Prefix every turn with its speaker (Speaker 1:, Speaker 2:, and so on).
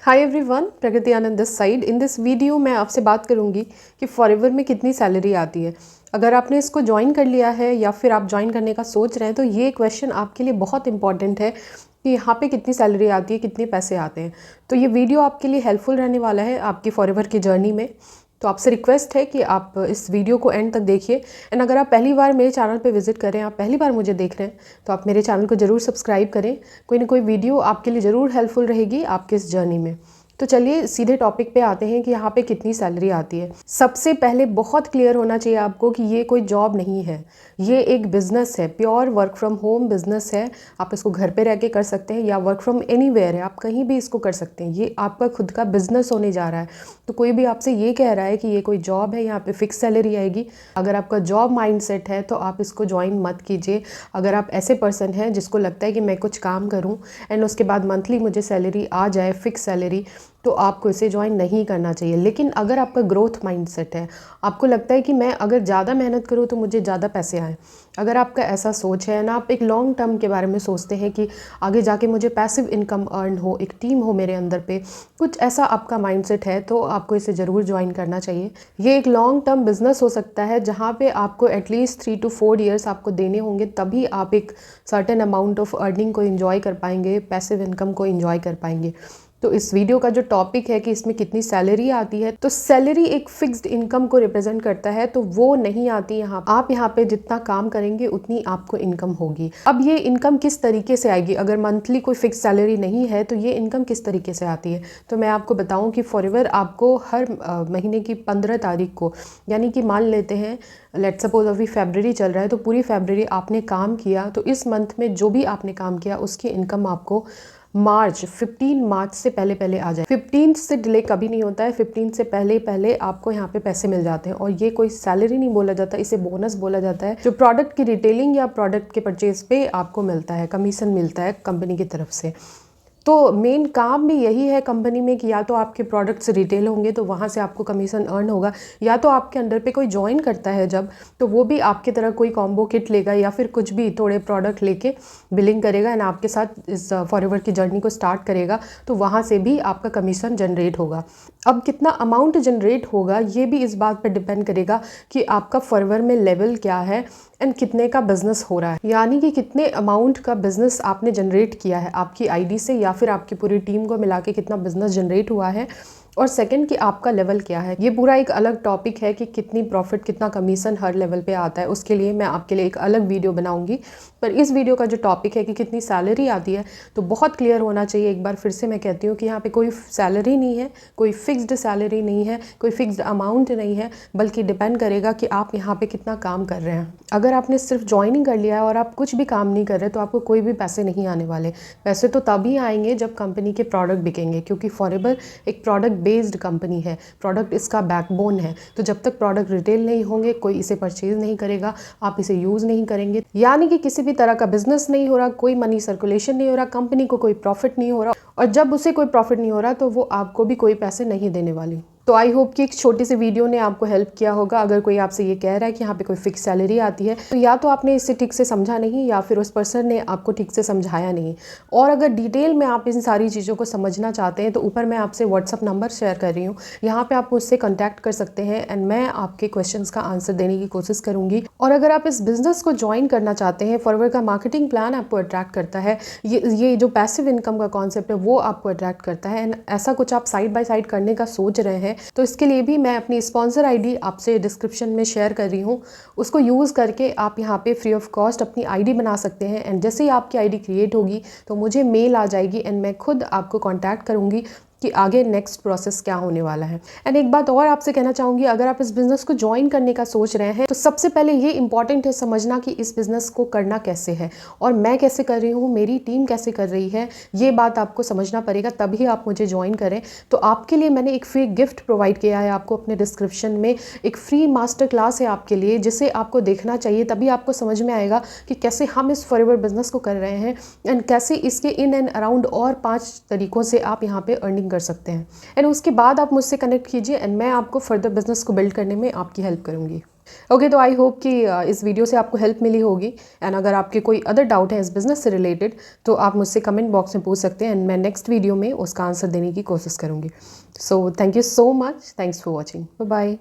Speaker 1: Hi everyone, Pragati Anand this side. In this video मैं आपसे बात करूंगी कि फॉरएवर में कितनी सैलरी आती है। अगर आपने इसको ज्वाइन कर लिया है या फिर आप ज्वाइन करने का सोच रहे हैं तो ये क्वेश्चन आपके लिए बहुत इंपॉर्टेंट है कि यहाँ पे कितनी सैलरी आती है, कितने पैसे आते हैं। तो ये वीडियो आपके लिए हेल्पफुल रहने वाला है आपकी फॉरएवर की जर्नी में। तो आपसे रिक्वेस्ट है कि आप इस वीडियो को एंड तक देखिए। एंड अगर आप पहली बार मेरे चैनल पे विजिट करें, आप पहली बार मुझे देख रहे हैं, तो आप मेरे चैनल को ज़रूर सब्सक्राइब करें। कोई ना कोई वीडियो आपके लिए ज़रूर हेल्पफुल रहेगी आपके इस जर्नी में। तो चलिए सीधे टॉपिक पे आते हैं कि यहाँ पे कितनी सैलरी आती है। सबसे पहले बहुत क्लियर होना चाहिए आपको कि ये कोई जॉब नहीं है, ये एक बिजनेस है, pure work from home business है। आप इसको घर पे रह के कर सकते हैं या वर्क फ्रॉम एनीवेयर है, आप कहीं भी इसको कर सकते हैं। ये आपका खुद का बिजनेस होने जा रहा है। तो कोई भी आपसे ये कह रहा है कि ये कोई जॉब है, यहाँ पे फिक्स सैलरी आएगी, अगर आपका जॉब माइंडसेट है तो आप इसको ज्वाइन मत कीजिए। अगर आप ऐसे पर्सन हैं जिसको लगता है कि मैं कुछ काम करूँ एंड उसके बाद मंथली मुझे सैलरी आ जाए, फिक्स सैलरी, तो आपको इसे ज्वाइन नहीं करना चाहिए। लेकिन अगर आपका ग्रोथ माइंडसेट है, आपको लगता है कि मैं अगर ज़्यादा मेहनत करूँ तो मुझे ज़्यादा पैसे आएँ, अगर आपका ऐसा सोच है ना, आप एक लॉन्ग टर्म के बारे में सोचते हैं कि आगे जाके मुझे पैसिव इनकम अर्न हो, एक टीम हो मेरे अंदर पे, कुछ ऐसा आपका माइंडसेट है, तो आपको इसे ज़रूर ज्वाइन करना चाहिए। ये एक लॉन्ग टर्म बिजनेस हो सकता है जहाँ पे आपको एटलीस्ट 3 to 4 ईयर्स आपको देने होंगे, तभी आप एक सर्टेन अमाउंट ऑफ अर्निंग को इन्जॉय कर पाएंगे, पैसिव इनकम को इन्जॉय कर पाएंगे। तो इस वीडियो का जो टॉपिक है कि इसमें कितनी सैलरी आती है, तो सैलरी एक फिक्स्ड इनकम को रिप्रेजेंट करता है, तो वो नहीं आती यहाँ। आप यहाँ पे जितना काम करेंगे उतनी आपको इनकम होगी। अब ये इनकम किस तरीके से आएगी? अगर मंथली कोई फिक्स सैलरी नहीं है तो ये इनकम किस तरीके से आती है? तो मैं आपको बताऊँ कि फॉरएवर आपको हर महीने की 15 तारीख को, यानी कि मान लेते हैं लेट्स सपोज अभी फरवरी चल रहा है, तो पूरी फरवरी आपने काम किया, तो इस मंथ में जो भी आपने काम किया उसकी इनकम आपको 15 मार्च से पहले पहले आ जाए। 15 से डिले कभी नहीं होता है, 15 से पहले पहले आपको यहाँ पे पैसे मिल जाते हैं। और ये कोई सैलरी नहीं बोला जाता, इसे बोनस बोला जाता है, जो प्रोडक्ट की रिटेलिंग या प्रोडक्ट के परचेज पे आपको मिलता है, कमीशन मिलता है कंपनी की तरफ से। तो मेन काम भी यही है कंपनी में कि या तो आपके प्रोडक्ट्स रिटेल होंगे तो वहाँ से आपको कमीशन अर्न होगा, या तो आपके अंडर पे कोई ज्वाइन करता है जब, तो वो भी आपकी तरह कोई कॉम्बो किट लेगा या फिर कुछ भी थोड़े प्रोडक्ट लेके बिलिंग करेगा एंड आपके साथ इस फॉरएवर की जर्नी को स्टार्ट करेगा, तो वहाँ से भी आपका कमीशन जनरेट होगा। अब कितना अमाउंट जनरेट होगा ये भी इस बात पर डिपेंड करेगा कि आपका फॉरएवर में लेवल क्या है एंड कितने का बिजनेस हो रहा है, यानी कि कितने अमाउंट का बिजनेस आपने जनरेट किया है आपकी आईडी से, या फिर आपकी पूरी टीम को मिला के कितना बिजनेस जनरेट हुआ है। और सेकंड कि आपका लेवल क्या है। ये पूरा एक अलग टॉपिक है कि कितनी प्रॉफिट, कितना कमीशन हर लेवल पे आता है, उसके लिए मैं आपके लिए एक अलग वीडियो बनाऊंगी। पर इस वीडियो का जो टॉपिक है कि कितनी सैलरी आती है, तो बहुत क्लियर होना चाहिए। एक बार फिर से मैं कहती हूँ कि यहाँ पे कोई सैलरी नहीं है, कोई फिक्स्ड सैलरी नहीं है, कोई फिक्स्ड अमाउंट नहीं है, बल्कि डिपेंड करेगा कि आप यहाँ पे कितना काम कर रहे हैं। अगर आपने सिर्फ ज्वाइनिंग कर लिया है और आप कुछ भी काम नहीं कर रहे तो आपको कोई भी पैसे नहीं आने वाले। पैसे तो तभी आएंगे जब कंपनी के प्रोडक्ट बिकेंगे, क्योंकि फॉरएवर एक प्रोडक्ट बेस्ड कंपनी है, प्रोडक्ट इसका बैकबोन है। तो जब तक प्रोडक्ट रिटेल नहीं होंगे, कोई इसे परचेज नहीं करेगा, आप इसे यूज़ नहीं करेंगे, यानी कि किसी भी तरह का बिजनेस नहीं हो रहा, कोई मनी सर्कुलेशन नहीं हो रहा, कंपनी को कोई प्रॉफिट नहीं हो रहा, और जब उसे कोई प्रॉफिट नहीं हो रहा तो वो आपको भी कोई पैसे नहीं देने वाली। तो आई होप कि एक छोटी सी वीडियो ने आपको हेल्प किया होगा। अगर कोई आपसे ये कह रहा है कि यहाँ पे कोई फिक्स सैलरी आती है, तो या तो आपने इसे ठीक से समझा नहीं या फिर उस पर्सन ने आपको ठीक से समझाया नहीं। और अगर डिटेल में आप इन सारी चीज़ों को समझना चाहते हैं तो ऊपर मैं आपसे व्हाट्सअप नंबर शेयर कर रही हूँ, यहाँ पे आप मुझसे कॉन्टैक्ट कर सकते हैं एंड मैं आपके क्वेश्चन का आंसर देने की कोशिश करूँगी। और अगर आप इस बिजनेस को ज्वाइन करना चाहते हैं, फॉरएवर का मार्केटिंग प्लान आपको अट्रैक्ट करता है, ये जो पैसिव इनकम का कॉन्सेप्ट है वो आपको अट्रैक्ट करता है, एंड ऐसा कुछ आप साइड बाय साइड करने का सोच रहे हैं, तो इसके लिए भी मैं अपनी स्पॉन्सर आईडी आपसे डिस्क्रिप्शन में शेयर कर रही हूँ। उसको यूज़ करके आप यहाँ पे फ्री ऑफ कॉस्ट अपनी आईडी बना सकते हैं, एंड जैसे ही आपकी आईडी क्रिएट होगी तो मुझे मेल आ जाएगी एंड मैं खुद आपको कॉन्टैक्ट करूँगी कि आगे नेक्स्ट प्रोसेस क्या होने वाला है। एंड एक बात और आपसे कहना चाहूँगी, अगर आप इस बिज़नेस को ज्वाइन करने का सोच रहे हैं तो सबसे पहले ये इंपॉर्टेंट है समझना कि इस बिज़नेस को करना कैसे है, और मैं कैसे कर रही हूँ, मेरी टीम कैसे कर रही है, ये बात आपको समझना पड़ेगा, तभी आप मुझे ज्वाइन करें। तो आपके लिए मैंने एक फ्री गिफ्ट प्रोवाइड किया है आपको अपने डिस्क्रिप्शन में, एक फ्री मास्टर क्लास है आपके लिए, जिसे आपको देखना चाहिए, तभी आपको समझ में आएगा कि कैसे हम इस फॉरएवर बिजनेस को कर रहे हैं एंड कैसे इसके इन एंड अराउंड और 5 तरीकों से आप यहाँ पे अर्निंग कर सकते हैं। एंड उसके बाद आप मुझसे कनेक्ट कीजिए एंड मैं आपको फर्दर बिजनेस को बिल्ड करने में आपकी हेल्प करूँगी। ओके, तो आई होप कि इस वीडियो से आपको हेल्प मिली होगी। एंड अगर आपके कोई अदर डाउट है इस बिज़नेस से रिलेटेड तो आप मुझसे कमेंट बॉक्स में पूछ सकते हैं एंड मैं नेक्स्ट वीडियो में उसका आंसर देने की कोशिश करूँगी। So thank you so much, thanks for watching, bye bye.